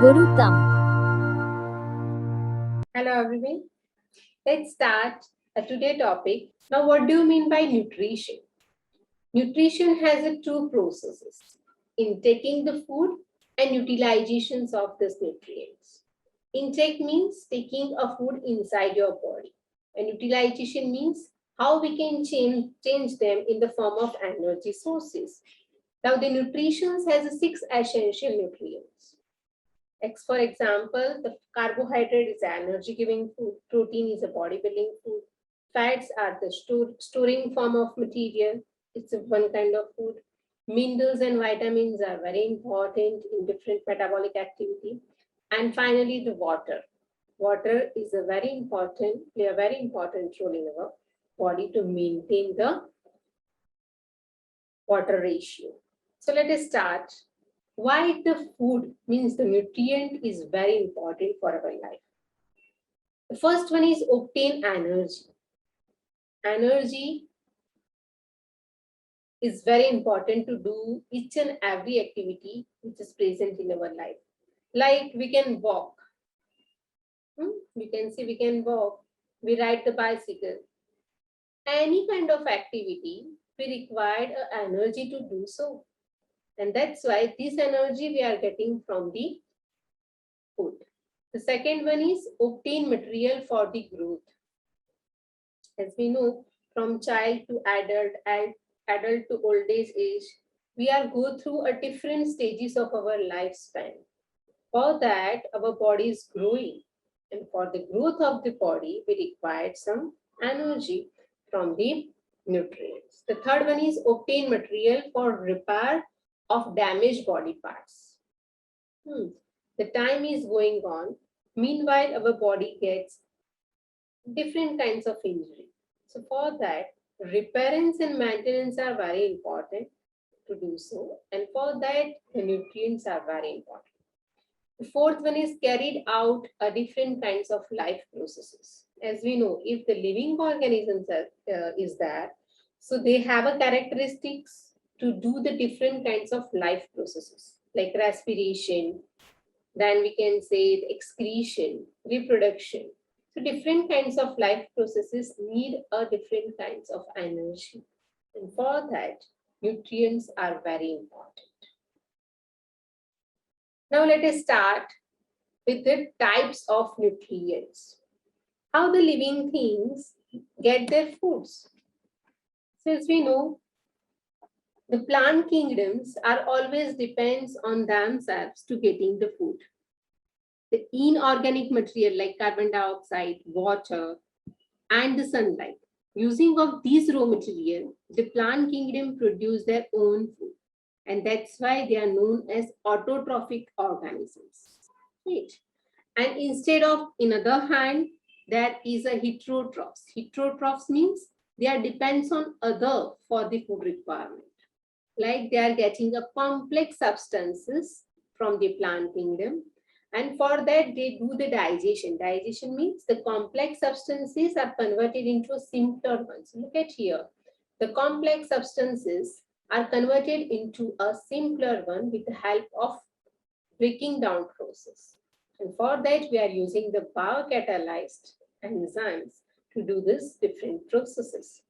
Gurutam. Hello everyone. Let's start today's topic. Now, what do you mean by nutrition? Nutrition has two processes: intaking the food and utilizations of these nutrients. Intake means taking a food inside your body, and utilization means how we can change them in the form of energy sources. Now, the nutrition has six essential nutrients. For example, the carbohydrate is energy-giving food, protein is a body-building food, fats are the storing form of material, it's one kind of food. Minerals and vitamins are very important in different metabolic activity. And finally, the water. Water is a very important role in our body to maintain the water ratio. So let us start. Why the food means the nutrient is very important for our life. The first one is obtain energy. Energy is very important to do each and every activity which is present in our life. Like we can walk. We can walk. We ride the bicycle. Any kind of activity, we require energy to do so. And that's why this energy we are getting from the food. The second one is obtain material for the growth. As we know, from child to adult to old age, we are go through a different stages of our lifespan. For that, our body is growing. And for the growth of the body, we require some energy from the nutrients. The third one is obtain material for repair of damaged body parts. The time is going on. Meanwhile, our body gets different kinds of injury. So for that, repairs and maintenance are very important to do so. And for that, the nutrients are very important. The fourth one is carried out different kinds of life processes. As we know, if the living organisms is there, so they have a characteristics to do the different kinds of life processes like respiration, then we can say the excretion, reproduction. So different kinds of life processes need a different kinds of energy. And for that, nutrients are very important. Now let us start with the types of nutrients. How the living things get their foods. So as we know, the plant kingdoms are always depends on themselves to getting the food. The inorganic material like carbon dioxide, water, and the sunlight. Using of these raw material, the plant kingdom produce their own food. And that's why they are known as autotrophic organisms. Right? And instead of, in other hand, there is a heterotrophs. Heterotrophs means they are depends on other for the food requirement. Like they are getting a complex substances from the plant kingdom. And for that, they do the digestion. Digestion means the complex substances are converted into simpler ones. Look at here. The complex substances are converted into a simpler one with the help of breaking down process. And for that, we are using the biocatalyzed enzymes to do this different processes.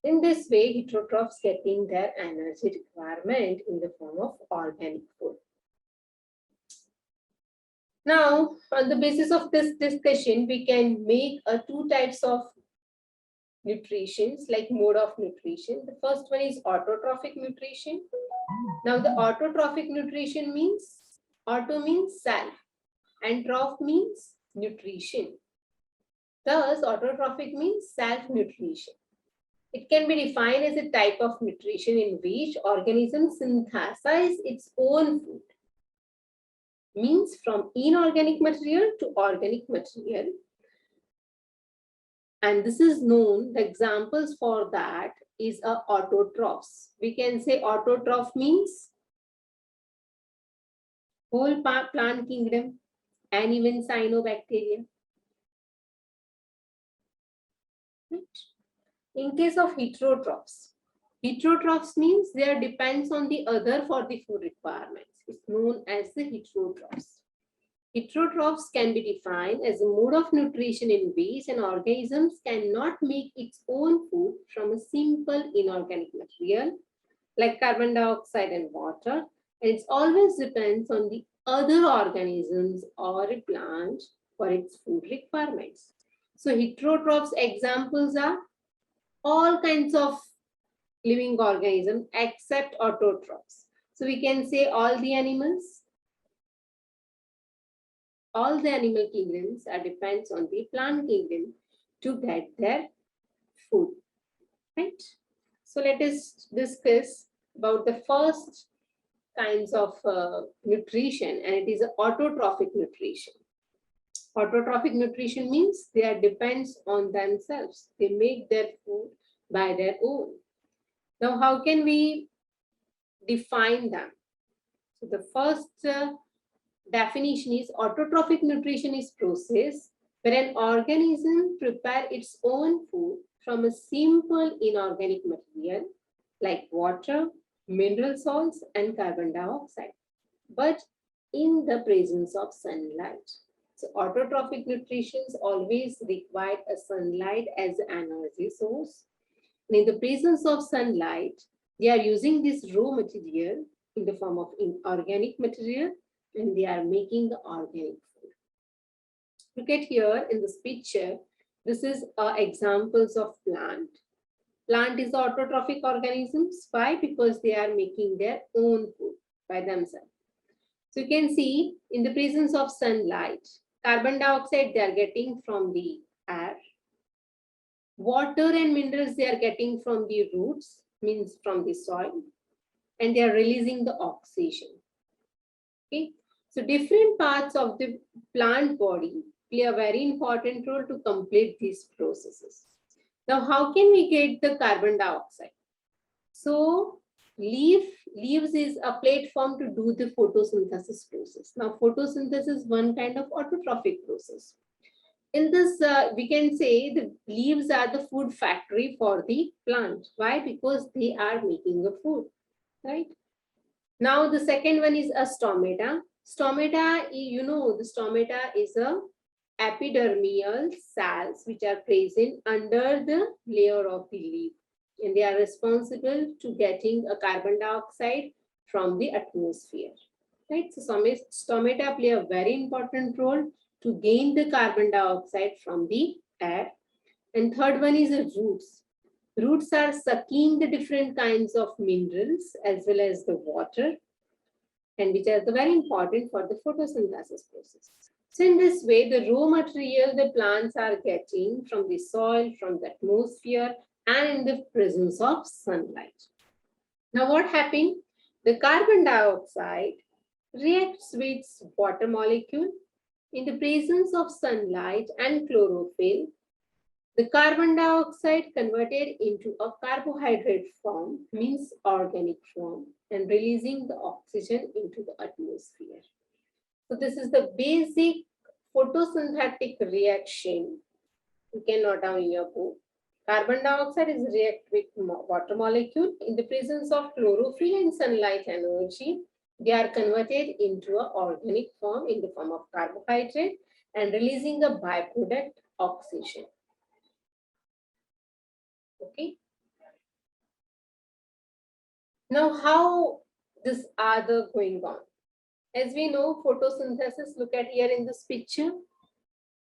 In this way, heterotrophs getting their energy requirement in the form of organic food. Now, on the basis of this discussion, we can make two types of nutrition, like mode of nutrition. The first one is autotrophic nutrition. Now, the autotrophic nutrition means, auto means self, and troph means nutrition. Thus, autotrophic means self-nutrition. It can be defined as a type of nutrition in which organisms synthesize its own food. Means from inorganic material to organic material. And this is known, the examples for that is autotrophs. We can say autotroph means whole plant kingdom and even cyanobacteria. In case of heterotrophs means they depends on the other for the food requirements. It's known as the heterotrophs. Heterotrophs can be defined as a mode of nutrition in which an organism cannot make its own food from a simple inorganic material like carbon dioxide and water, and it always depends on the other organisms or a plant for its food requirements. So heterotrophs examples are all kinds of living organisms except autotrophs. So we can say all the animals, all the animal kingdoms are depends on the plant kingdom to get their food, right? So let us discuss about the first kinds of nutrition, and it is autotrophic nutrition. Autotrophic nutrition means they are depends on themselves. They make their food by their own. Now, how can we define them? So the first definition is autotrophic nutrition is process where an organism prepare its own food from a simple inorganic material like water, mineral salts, and carbon dioxide, but in the presence of sunlight. So autotrophic nutrition always required a sunlight as an energy source. And in the presence of sunlight, they are using this raw material in the form of inorganic material, and they are making the organic food. Look at here in this picture. This is examples of plant. Plant is autotrophic organisms. Why? Because they are making their own food by themselves. So you can see in the presence of sunlight, carbon dioxide they are getting from the air. Water and minerals they are getting from the roots, means from the soil, and they are releasing the oxygen. Okay, so different parts of the plant body play a very important role to complete these processes. Now, how can we get the carbon dioxide? So, leaves is a platform to do the photosynthesis process. Now, photosynthesis is one kind of autotrophic process. In this, we can say the leaves are the food factory for the plant. Why? Because they are making the food, right? Now, the second one is a stomata. Stomata, you know, the stomata is a epidermal cells which are present under the layer of the leaf, and they are responsible to getting a carbon dioxide from the atmosphere, right? So stomata play a very important role to gain the carbon dioxide from the air. And third one is the roots. Roots are sucking the different kinds of minerals as well as the water, and which are very important for the photosynthesis process. So in this way, the raw material the plants are getting from the soil, from the atmosphere, and in the presence of sunlight. Now what happened? The carbon dioxide reacts with water molecule in the presence of sunlight and chlorophyll. The carbon dioxide converted into a carbohydrate form, means organic form, and releasing the oxygen into the atmosphere. So this is the basic photosynthetic reaction. You can note down in your book. Carbon dioxide is react with water molecule in the presence of chlorophyll and sunlight energy. They are converted into an organic form in the form of carbohydrate and releasing a byproduct oxygen. Okay. Now, how this are the going on? As we know, photosynthesis, look at here in this picture.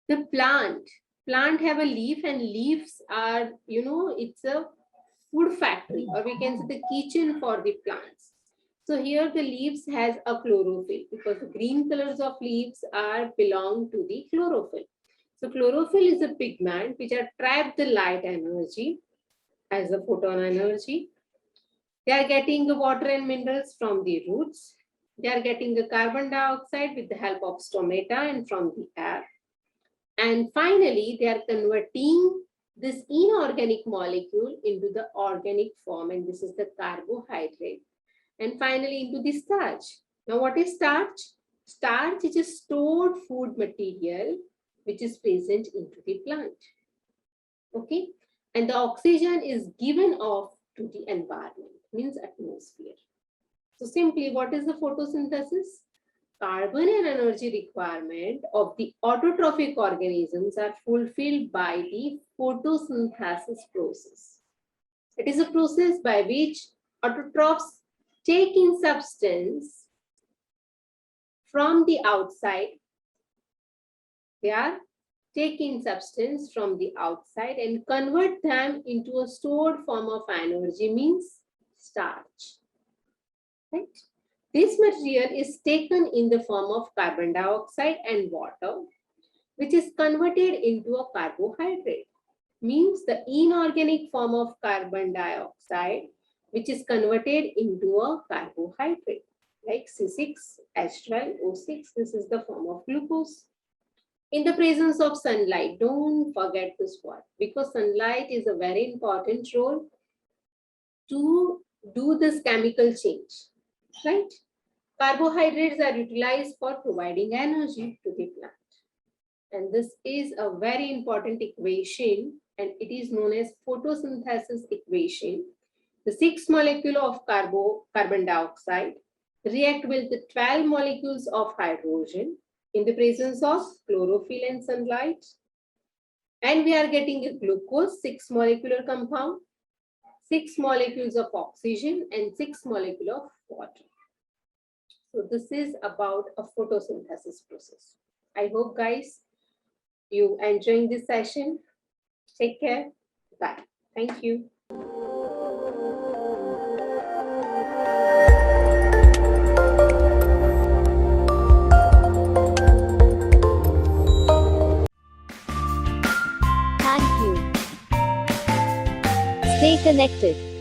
The plant have a leaf, and leaves are, you know, it's a food factory, or we can say the kitchen for the plants. So here the leaves has a chlorophyll because the green colors of leaves are belong to the chlorophyll. So chlorophyll is a pigment which are trap the light energy as a photon energy. They are getting the water and minerals from the roots. They are getting the carbon dioxide with the help of stomata and from the air. And finally, they are converting this inorganic molecule into the organic form, and this is the carbohydrate. And finally, into the starch. Now, what is starch? Starch is a stored food material which is present into the plant. Okay, and the oxygen is given off to the environment, means atmosphere. So simply, what is the photosynthesis? carbon and energy requirement of the autotrophic organisms are fulfilled by the photosynthesis process. It is a process by which autotrophs take in substance from the outside. They are taking substance from the outside and convert them into a stored form of energy, means starch. Right? This material is taken in the form of carbon dioxide and water, which is converted into a carbohydrate, means the inorganic form of carbon dioxide, which is converted into a carbohydrate, like C6H12O6. This is the form of glucose. In the presence of sunlight, don't forget this word, because sunlight is a very important role to do this chemical change, right? Carbohydrates are utilized for providing energy to the plant. And this is a very important equation, and it is known as photosynthesis equation. The 6 molecule of carbon dioxide react with the 12 molecules of hydrogen in the presence of chlorophyll and sunlight. And we are getting a glucose, 6 molecular compound, 6 molecules of oxygen, and 6 molecules of water. So this is about a photosynthesis process. I hope, guys, you enjoying this session. Take care. Bye. Thank you. Thank you. Stay connected.